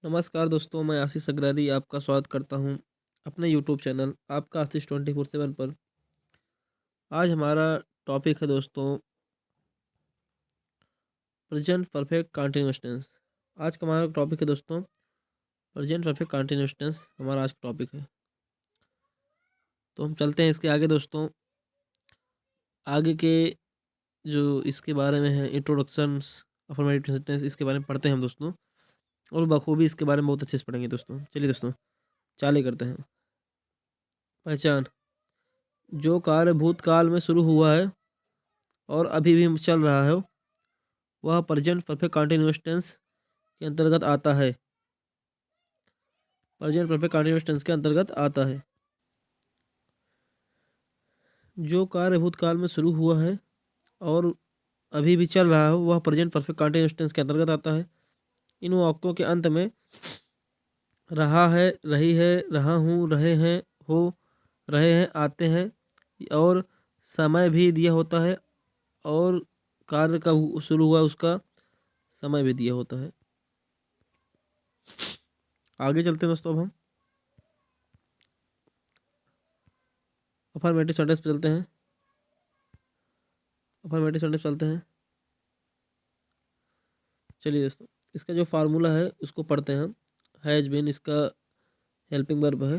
नमस्कार दोस्तों, मैं आशीष अग्रवाल आपका स्वागत करता हूं अपने यूट्यूब चैनल आपका आशीष 24/7 पर। आज हमारा टॉपिक है दोस्तों प्रेजेंट परफेक्ट कंटिन्यूअस टेंस। आज का हमारा टॉपिक है दोस्तों प्रेजेंट परफेक्ट कंटिन्यूअस टेंस हमारा आज का टॉपिक है। तो हम चलते हैं इसके आगे दोस्तों। आगे के जो इसके बारे में है इंट्रोडक्शंस अफर्मेटिव सेंटेंस, इसके बारे में पढ़ते हैं हम दोस्तों, और बखूबी इसके बारे में बहुत अच्छे से पढ़ेंगे दोस्तों। चलिए दोस्तों चालू करते हैं। पहचान: जो कार्य भूतकाल में शुरू हुआ है और अभी भी चल रहा है वह प्रेजेंट परफेक्ट कंटिन्यूअस टेंस के अंतर्गत आता है। प्रेजेंट परफेक्ट कंटिन्यूअस टेंस के अंतर्गत आता है। जो कार्य भूतकाल में शुरू हुआ है और अभी भी चल रहा है वह प्रेजेंट परफेक्ट कंटिन्यूअस टेंस के अंतर्गत आता है। इन वाक्यों के अंत में रहा है, रही है, रहा हूँ, रहे हैं, हो रहे हैं, आते हैं और समय भी दिया होता है, और कार्य का शुरू हुआ उसका समय भी दिया होता है। आगे चलते हैं दोस्तों। अब हम अफर्मेटिव सेंटेंस पे चलते हैं। अफर्मेटिव सेंटेंस चलते हैं। चलिए दोस्तों, इसका जो फार्मूला है उसको पढ़ते हैं हम। हैज बीन इसका हेल्पिंग वर्ब है।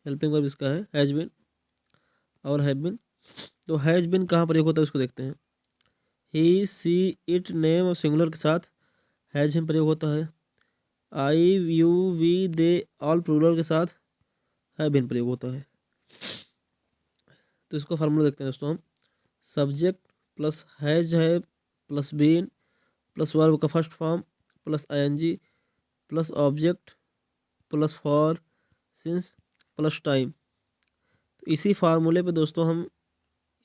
हेल्पिंग वर्ब इसका है हैज बीन और हैव बीन। तो हैज बीन कहाँ प्रयोग होता है उसको देखते हैं। ही, सी, इट, नेम और सिंगुलर के साथ हैज बीन प्रयोग होता है। I, you, we, they all plural के साथ हैव बीन प्रयोग होता है। तो इसको फार्मूला देखते हैं दोस्तों हम। सब्जेक्ट प्लस हैज है प्लस बीन प्लस वर्ब का first form plus ING plus object plus for since plus time. तो इसी फार्मूले पे दोस्तों हम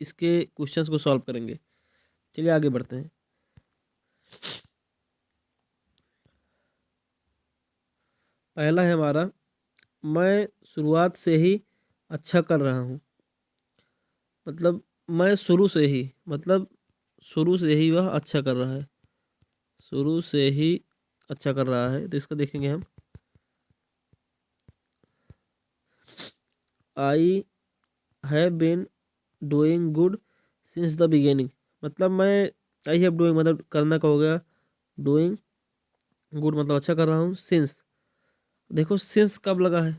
इसके क्वेश्चंस को सॉल्व करेंगे। चलिए आगे बढ़ते हैं। पहला है हमारा, मैं शुरुआत से ही अच्छा कर रहा हूँ। मतलब मैं शुरू से ही, मतलब शुरू से ही वह अच्छा कर रहा है। शुरू से ही अच्छा कर रहा है तो इसका देखेंगे हम। I have been doing good since the beginning. मतलब मैं, आई हैव डूइंग मतलब करना का हो गया, डूइंग गुड मतलब अच्छा कर रहा हूँ। सिंस, देखो सिंस कब लगा है,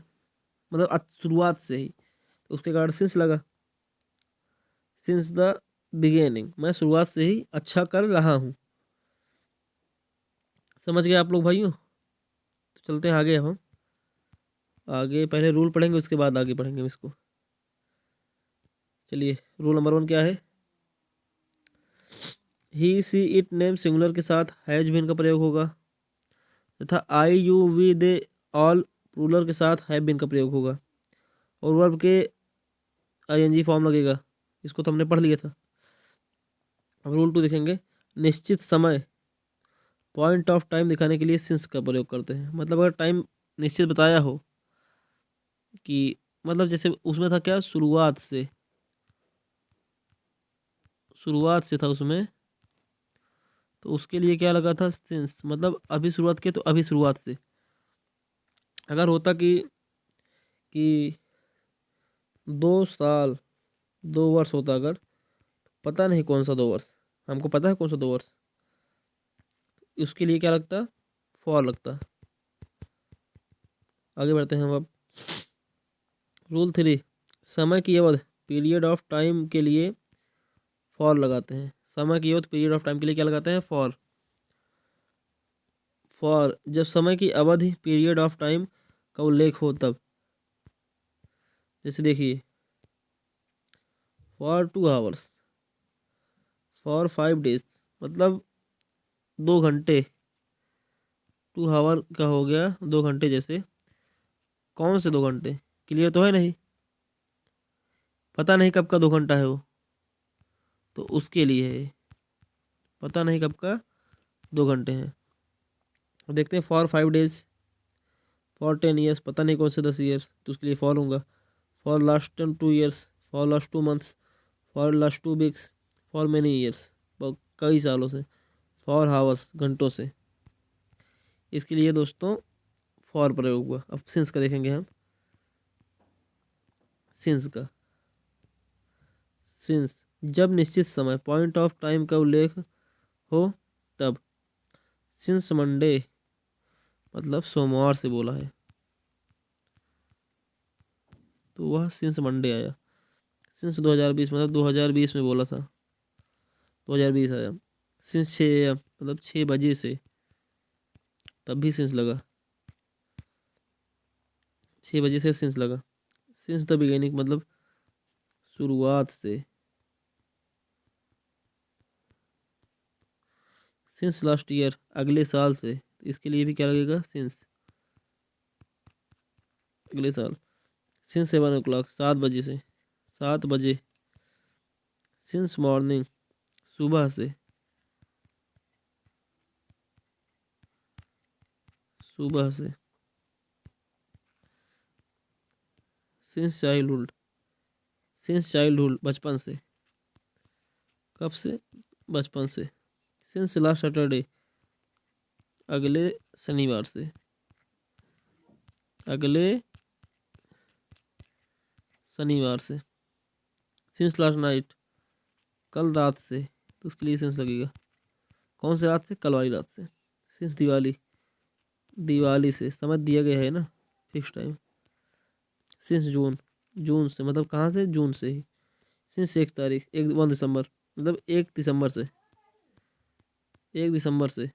मतलब शुरुआत से ही, तो उसके कारण सिंस लगा। सिंस द बिगिनिंग, मैं शुरुआत से ही अच्छा कर रहा हूँ। समझ गए आप लोग भाइयों? तो चलते हैं आगे। अब हम आगे पहले रूल पढ़ेंगे उसके बाद आगे पढ़ेंगे हम इसको। चलिए, रूल नंबर 1 क्या है। He, she, it, name singular के साथ हैज बीन का प्रयोग होगा, तथा I, you, we, they all plural के साथ हैव बीन का प्रयोग होगा, और वर्ब के आईएनजी फॉर्म लगेगा। इसको तो हमने पढ़ लिया था। अब रूल 2 देखेंगे। निश्चित समय पॉइंट ऑफ टाइम दिखाने के लिए सिंस का प्रयोग करते हैं। मतलब अगर टाइम निश्चित बताया हो कि, मतलब जैसे उसमें था क्या, शुरुआत से, शुरुआत से था उसमें, तो उसके लिए क्या लगा था, सिंस। मतलब अभी शुरुआत की तो अभी शुरुआत से। अगर होता कि 2 साल 2 वर्ष होता, अगर पता नहीं कौन सा 2 वर्ष, हमको पता है कौन सा 2 वर्ष, उसके लिए क्या लगता, फॉर लगता। आगे बढ़ते हैं हम अब। रूल 3, समय की अवधि पीरियड ऑफ टाइम के लिए फॉर लगाते हैं। समय की अवधि पीरियड ऑफ टाइम के लिए क्या लगाते हैं, फॉर। फॉर जब समय की अवधि पीरियड ऑफ टाइम का उल्लेख हो तब। जैसे देखिए, फॉर 2 आवर्स, फॉर 5 डेज, मतलब 2 घंटे। 2 आवर का हो गया 2 घंटे। जैसे कौन से 2 घंटे, क्लियर तो है नहीं, पता नहीं कब का 2 घंटा है वो, तो उसके लिए है। पता नहीं कब का 2 घंटे हैं। देखते हैं फॉर 5 डेज, फॉर 10 ईयर्स, पता नहीं कौन से 10 ईयर्स, तो उसके लिए फॉर लूँगा। For last 2 years, for last 2 months, for last 2 weeks, for many years, कई सालों से। फॉर हावर्स, घंटों से। इसके लिए दोस्तों फॉर प्रयोग हुआ। अब सिंस का देखेंगे हम। सिंस का, सिंस जब निश्चित समय पॉइंट ऑफ टाइम का उल्लेख हो तब। सिंस मंडे मतलब सोमवार से बोला है, तो वह सिंस मंडे आया। सिंस 2020 मतलब 2020 में बोला था, 2020 आया। सिंस 6 AM मतलब 6 बजे से, तब भी सिंस लगा, 6 बजे से सिंस लगा। सिंस द बिगिनिंग मतलब शुरुआत से। सिंस लास्ट ईयर अगले साल से, तो इसके लिए भी क्या लगेगा, सिंस, अगले साल। सिंस 7 o'clock 7 बजे से, 7 बजे। सिंस मॉर्निंग सुबह से, सुबह से। सिंस चाइल्डहुड, सिंस चाइल्डहुड बचपन से, कब से, बचपन से। सिंस लास्ट सैटरडे अगले शनिवार से, अगले शनिवार से। सिंस लास्ट नाइट कल रात से, तो उसके लिए सिंस लगेगा। कौन से रात से, कल वाली रात से। सिंस दिवाली, दिवाली से, समझ दिया गया है ना, फिक्स टाइम। सिंस जून, जून से मतलब कहाँ से, जून से ही। सिंस 1 तारीख 1 दिसंबर मतलब 1 दिसंबर से, 1 दिसंबर से।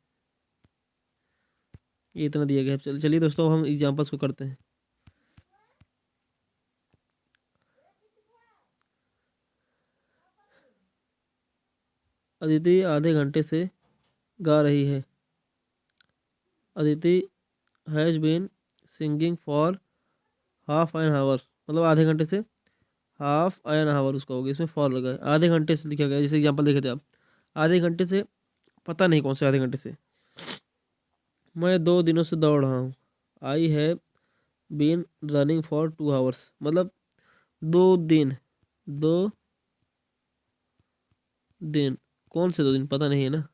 ये इतना दिया गया है। चलिए दोस्तों, अब हम एग्जाम्पल्स को करते हैं। अदिति आधे घंटे से गा रही है। Aditi has been singing for half an hour मतलब आधे घंटे से, हाफ एन आवर उसका हो गया, इसमें फॉर लगा है। आधे घंटे से लिखा गया, जैसे एग्जाम्पल देखे थे आप। आधे घंटे से पता नहीं कौन से आधे घंटे से। मैं 2 दिनों से दौड़ रहा हूँ। I have been running for 2 hours मतलब 2 दिन, 2 दिन। कौन से 2 दिन पता नहीं है ना।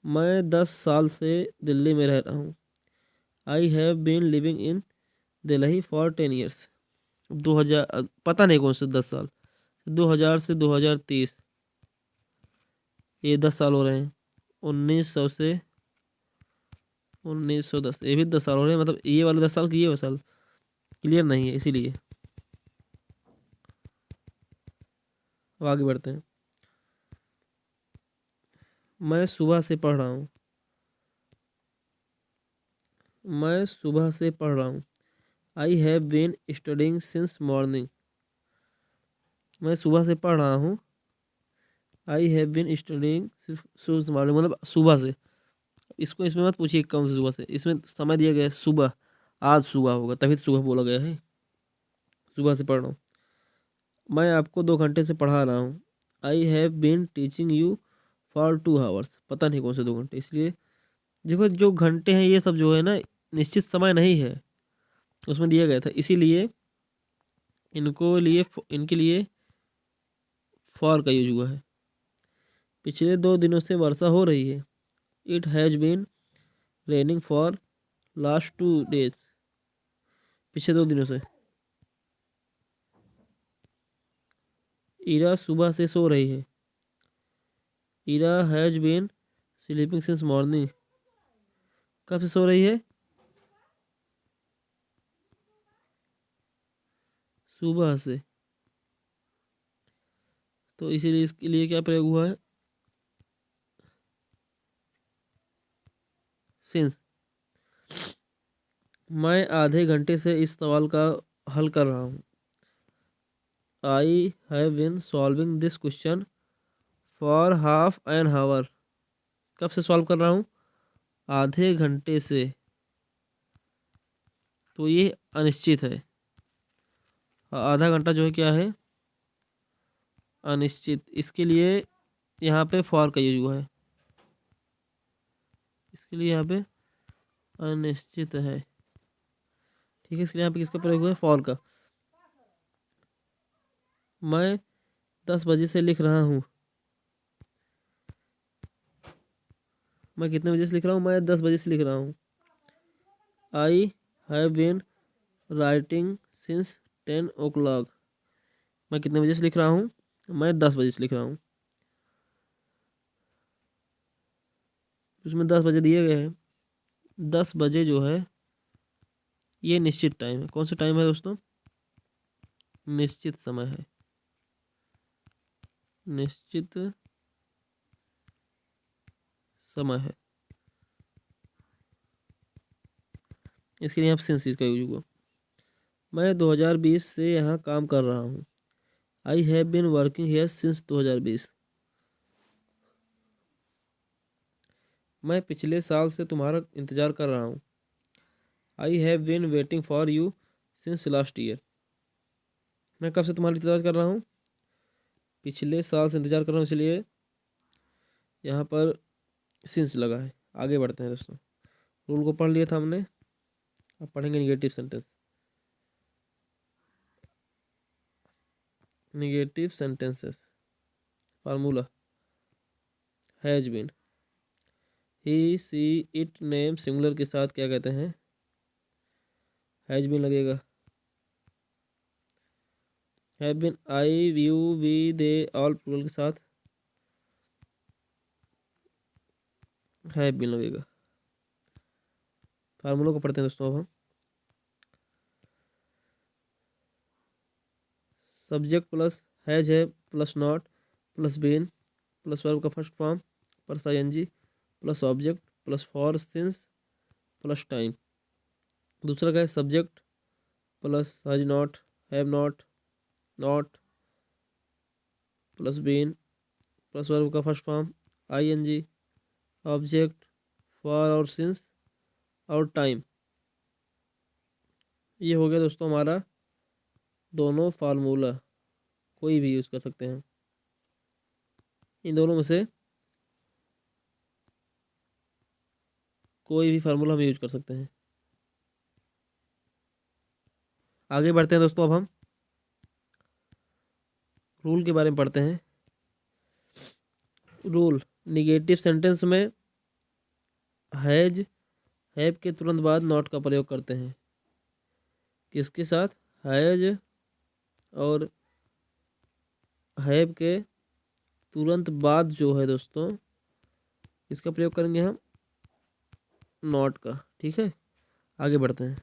मैं 10 साल से दिल्ली में रह रहा हूँ। I have been living in Delhi for 10 years। 2000 पता नहीं कौन से 10 साल, 2000 से 2030, ये 10 साल हो रहे हैं। 1900 से 1910, ये भी 10 साल हो रहे हैं, मतलब ये वाले 10 साल की, ये वाले साल क्लियर नहीं है, इसीलिए। अब आगे बढ़ते हैं। मैं सुबह से पढ़ रहा हूँ। मैं सुबह से पढ़ रहा हूँ। I have been studying since morning. मैं सुबह से पढ़ रहा हूँ। I have been studying since morning मतलब सुबह से। इसको इसमें मत पूछिए कौन से सुबह से, इसमें समय दिया गया है सुबह, आज सुबह होगा, तभी तो सुबह बोला गया है। सुबह से पढ़ रहा हूँ। मैं आपको 2 घंटे से पढ़ा रहा हूँ। I have been teaching you for 2 hours पता नहीं कौन से 2 घंटे, इसलिए देखो जो घंटे हैं ये सब जो है ना, निश्चित समय नहीं है, उसमें दिया गया था, इसीलिए इनके लिए फॉर का यूज हुआ है। पिछले 2 दिनों से वर्षा हो रही है। It has been raining for last 2 days पिछले 2 दिनों से। इरा सुबह से सो रही है। Ira has been sleeping since morning कब से सो रही है, सुबह से, तो इसीलिए इसके लिए क्या प्रयोग हुआ है, सिंस। मैं आधे घंटे से इस सवाल का हल कर रहा हूँ। I have been solving this question for half an hour कब से सॉल्व कर रहा हूँ, आधे घंटे से, तो ये अनिश्चित है। आधा घंटा जो है क्या है, अनिश्चित, इसके लिए यहाँ पे फॉर का यूज हुआ है, इसके लिए यहाँ पे अनिश्चित है, ठीक है। इसके लिए यहाँ पे किसका प्रयोग हुआ है, फॉर का। मैं 10 बजे से लिख रहा हूँ। मैं कितने बजे से लिख रहा हूँ? मैं 10 बजे से लिख रहा हूँ। I have been writing since 10 o'clock। मैं कितने बजे से लिख रहा हूँ? मैं 10 बजे से लिख रहा हूँ। उसमें 10 बजे दिए गए हैं। 10 बजे जो है ये निश्चित टाइम है। कौन सा टाइम है दोस्तों? निश्चित समय है। निश्चित समय है। इसके लिए आप सिंस का यूज हुआ। मैं 2020 से यहाँ काम कर रहा हूँ। I have been working here since 2020। मैं पिछले साल से तुम्हारा इंतज़ार कर रहा हूँ। I have been waiting for you since last year. मैं कब से तुम्हारा इंतज़ार कर रहा हूँ? पिछले साल से इंतज़ार कर रहा हूँ, इसलिए यहाँ पर सिंस लगा है। आगे बढ़ते हैं दोस्तों। रूल को पढ़ लिया था हमने, अब पढ़ेंगे negative sentence. Negative sentences formula. Has been, he she it name singular के साथ क्या कहते हैं? हैज बीन लगेगा। Have been I you we they all plural के साथ हैव बीन लगेगा। फार्मूलों को पढ़ते हैं दोस्तों अब हम। सब्जेक्ट प्लस हैज है plus not plus been plus verb का first form plus ING plus object plus for since plus time. दूसरा क्या है? Subject plus has not have not not plus been plus verb का first form ING object for और since और time. ये हो गया दोस्तों हमारा दोनों फार्मूला। कोई भी यूज़ कर सकते हैं, इन दोनों में से कोई भी फार्मूला हम यूज कर सकते हैं। आगे बढ़ते हैं दोस्तों। अब हम रूल के बारे में पढ़ते हैं। रूल निगेटिव सेंटेंस में हैज हैव के तुरंत बाद नॉट का प्रयोग करते हैं। किसके साथ? हैज और हैव के तुरंत बाद जो है दोस्तों, इसका प्रयोग करेंगे हम नॉट का। ठीक है, आगे बढ़ते हैं,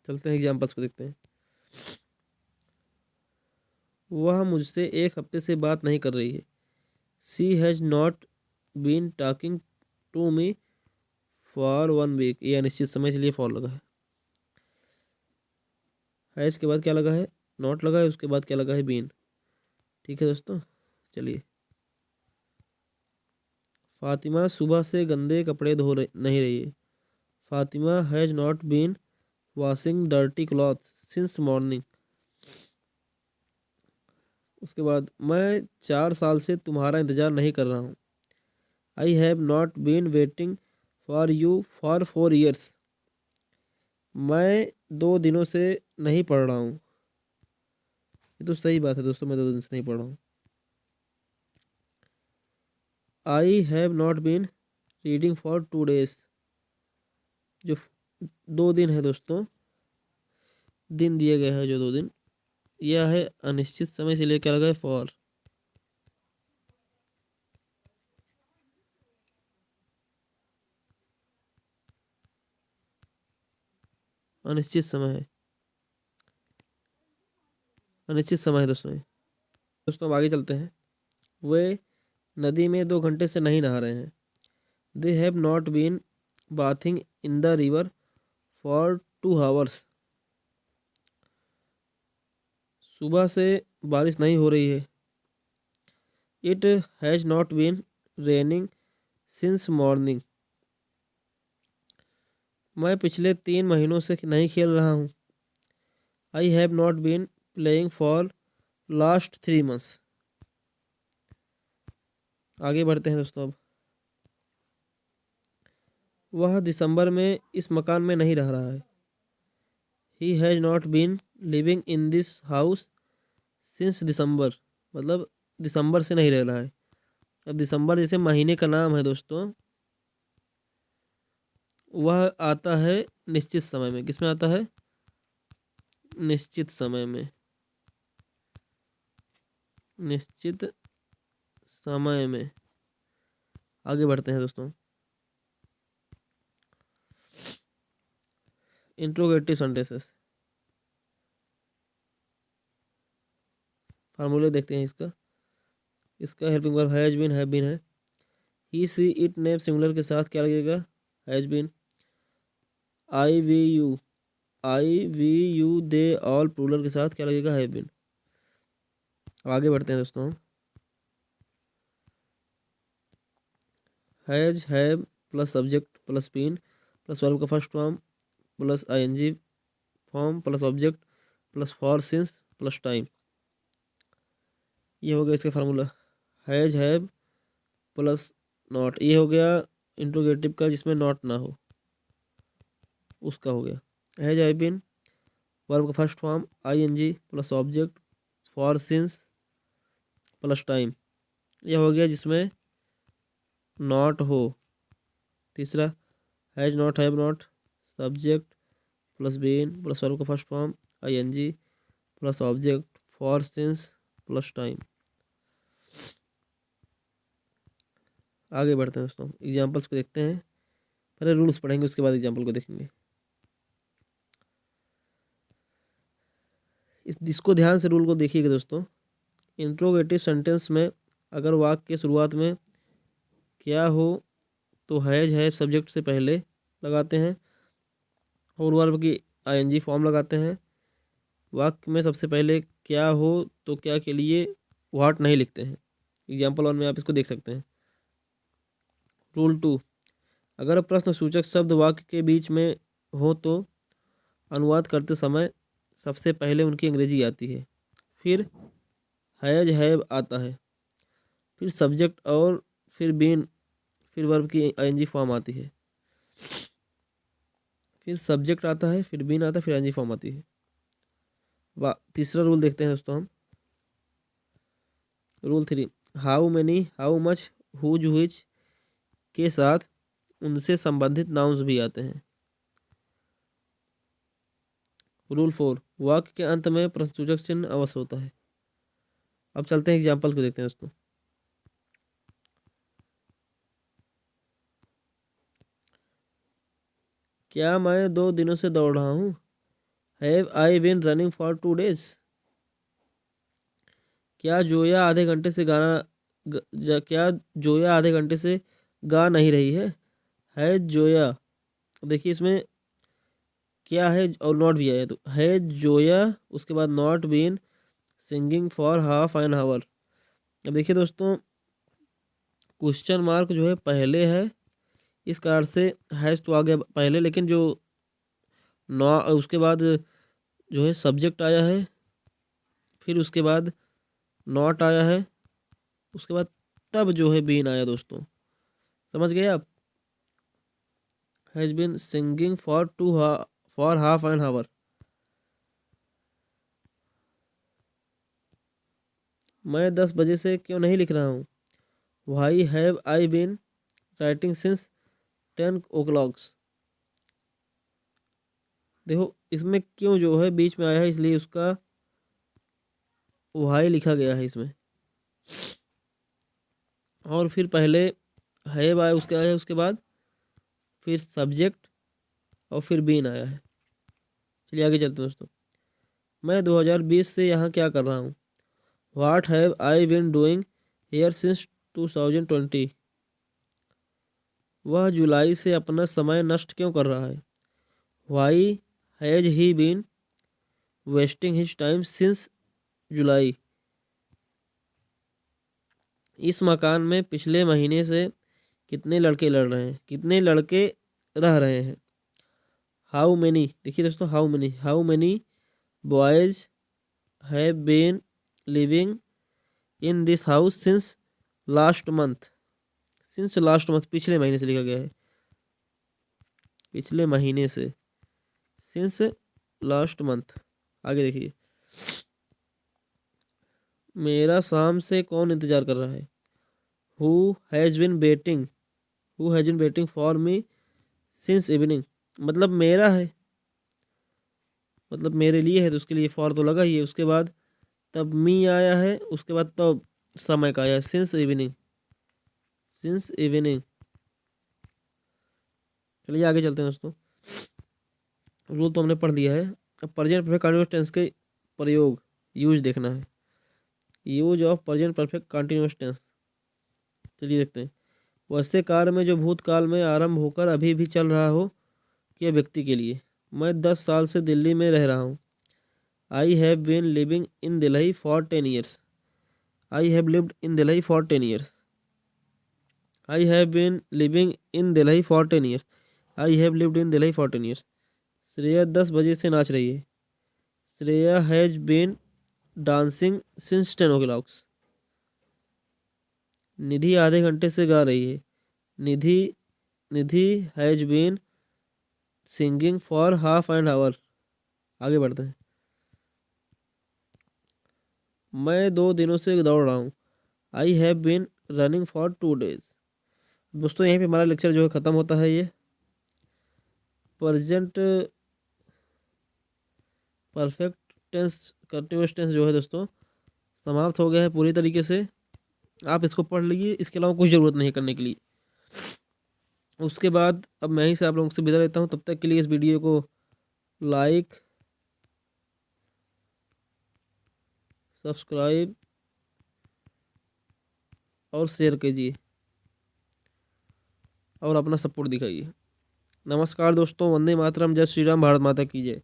चलते हैं एग्जाम्पल्स को देखते हैं। वह मुझसे 1 हफ्ते से बात नहीं कर रही है। She has not been talking to me for 1 week. ये अनिश्चित समय के लिए फॉर लगा है इसके बाद क्या लगा है? नॉट लगा है। उसके बाद क्या लगा है? बीन। ठीक है दोस्तों, चलिए। फातिमा सुबह से गंदे कपड़े धो नहीं रही है। Fatima has not been washing dirty cloth since morning. उसके बाद मैं 4 साल से तुम्हारा इंतज़ार नहीं कर रहा हूँ। I have not been waiting for you for 4 years। मैं 2 दिनों से नहीं पढ़ रहा हूँ। ये तो सही बात है दोस्तों, मैं 2 दिन से नहीं पढ़ रहा हूँ। I have not been reading for 2 days। जो 2 दिन है दोस्तों, दिन दिए गए हैं जो 2 दिन, यह है अनिश्चित समय से लेकर लगा है फॉर। अनिश्चित समय है, अनिश्चित समय है दोस्तों ये। दोस्तों अब आगे चलते हैं। वे नदी में 2 घंटे से नहीं नहा रहे हैं। They have not been bathing in the river for 2 hours। सुबह से बारिश नहीं हो रही है। It has not been raining since morning. मैं पिछले 3 महीनों से नहीं खेल रहा हूँ। I have not been playing for last 3 months। आगे बढ़ते हैं दोस्तों अब। वह दिसंबर में इस मकान में नहीं रह रहा है। He has not been living in this house since December. मतलब दिसंबर से नहीं रह रहा है। अब दिसंबर जैसे महीने का नाम है दोस्तों, वह आता है निश्चित समय में। किसमें आता है? निश्चित समय में। निश्चित समय में। आगे बढ़ते हैं दोस्तों। इंट्रोगेटिव सेंटेंसेस, फार्मूले देखते हैं इसका। इसका helping verb has been, have been है। He she it name singular के साथ क्या लगेगा? Has been. I we you, I we you they all plural के साथ क्या लगेगा? Have been. अब आगे बढ़ते हैं दोस्तों। Has, have plus subject plus been plus verb का first form plus ING form plus object plus for since plus time, ये हो गया इसका formula. Has, have plus not, ये हो गया इंट्रोगेटिव का जिसमें नॉट ना हो, उसका हो गया। हैज, हैव बीन, वर्ब का first form ING plus object for since plus time, ये हो गया जिसमें नॉट हो। तीसरा has not, have not, subject plus been plus verb का first form ING plus object for since plus time. आगे बढ़ते हैं दोस्तों, एग्जाम्पल्स को देखते हैं। पहले रूल्स पढ़ेंगे, उसके बाद एग्जाम्पल को देखेंगे। इसको ध्यान से रूल को देखिएगा दोस्तों। इंट्रोगेटिव सेंटेंस में अगर वाक्य के शुरुआत में क्या हो तो हैज, हैव सब्जेक्ट से पहले लगाते हैं और वर्ब की आईएनजी फॉर्म लगाते हैं। वाक्य में सबसे पहले क्या हो तो क्या के लिए व्हाट नहीं लिखते हैं। एग्जाम्पल 1 में आप इसको देख सकते हैं। रूल 2, अगर प्रश्न सूचक शब्द वाक्य के बीच में हो तो अनुवाद करते समय सबसे पहले उनकी अंग्रेजी आती है, फिर हैज, हैव आता है, फिर सब्जेक्ट और फिर बीन, फिर वर्ब की आईएनजी फॉर्म आती है, फिर सब्जेक्ट आता है, फिर बीन आता है, फिर आईएनजी फॉर्म आती है। वाह, तीसरा रूल देखते हैं दोस्तों हम। Rule 3, how many, how much, whose, which के साथ उनसे संबंधित नाउन्स भी आते हैं। रूल 4, वाक्य के अंत में प्रश्नसूचक चिन्ह अवश्य होता है। अब चलते हैं एग्जाम्पल को देखते हैं दोस्तों। क्या मैं 2 दिनों से दौड़ रहा हूँ? Have I been running for 2 days? क्या जोया आधे घंटे से क्या जोया आधे घंटे से गा नहीं रही है? है जोया, देखिए इसमें क्या है और नॉट भी आया, तो है जोया, उसके बाद not been singing for half an hour. अब देखिए दोस्तों, क्वेश्चन मार्क जो है पहले है, इस कारण से हैज तो आ गया पहले, लेकिन जो नॉ उसके बाद जो है सब्जेक्ट आया है, फिर उसके बाद नॉट आया है, उसके बाद तब जो है बीन आया दोस्तों। समझ गए आप? Has been singing for half an hour. मैं 10 बजे से क्यों नहीं लिख रहा हूँ? Why have I been writing since 10 o'clock? देखो इसमें क्यों जो है बीच में आया है, इसलिए उसका वाई लिखा गया है इसमें, और फिर पहले हैव आया, उसके आया, उसके बाद फिर सब्जेक्ट और फिर बीन आया है। चलिए आगे चलते हैं दोस्तों। मैं 2020 से यहाँ क्या कर रहा हूँ? What have I been doing here since 2020? वह जुलाई से अपना समय नष्ट क्यों कर रहा है? Why has he been wasting his time since July? इस मकान में पिछले महीने से कितने लड़के लड़ रहे हैं, कितने लड़के रह रहे हैं? हाउ मैनी, देखिए दोस्तों, how many boys have been living in this house since last month? Since last month पिछले महीने से लिखा गया है, पिछले महीने से, सिंस लास्ट मंथ। आगे देखिए, मेरा शाम से कौन इंतजार कर रहा है? Who has been waiting, who has been waiting for me since evening, मतलब मेरा है, मतलब मेरे लिए है तो उसके लिए फॉर तो लगा ही है। उसके बाद तब मी आया है, उसके बाद तब समय का आया है, सिंस इवनिंग, सिंस इवनिंग। चलिए आगे चलते हैं दोस्तों। रूल तो हमने पढ़ लिया है। अब प्रेजेंट परफेक्ट कंटीन्यूअस टेंस के प्रयोग, यूज देखना है। Use of present perfect continuous tense, चलिए देखते हैं। वैसे कार्य में जो भूतकाल में आरंभ होकर अभी भी चल रहा हो के व्यक्ति के लिए। मैं 10 साल से दिल्ली में रह रहा हूँ। I have been living in Delhi for 10 years। I have lived in Delhi for 10 years। I have been living in Delhi for 10 years। I have lived in Delhi for 10 years। Shreya 10 बजे से नाच रही है। Shreya has been dancing since 10 o'clock। Nidhi आधे घंटे से गा रही है। Nidhi Nidhi has been singing for half an hour. आगे बढ़ते हैं। मैं 2 दिनों से दौड़ रहा हूँ। I have been running for 2 days। दोस्तों यहीं पे हमारा लेक्चर जो है ख़त्म होता है। ये present perfect tense continuous tense जो है दोस्तों समाप्त हो गया है पूरी तरीके से। आप इसको पढ़ लीजिए, इसके अलावा कुछ ज़रूरत नहीं करने के लिए। उसके बाद अब मैं ही से आप लोगों से विदा लेता हूँ। तब तक के लिए इस वीडियो को लाइक, सब्सक्राइब और शेयर कीजिए और अपना सपोर्ट दिखाइए। नमस्कार दोस्तों, वंदे मातरम, जय श्री राम, भारत माता की जय।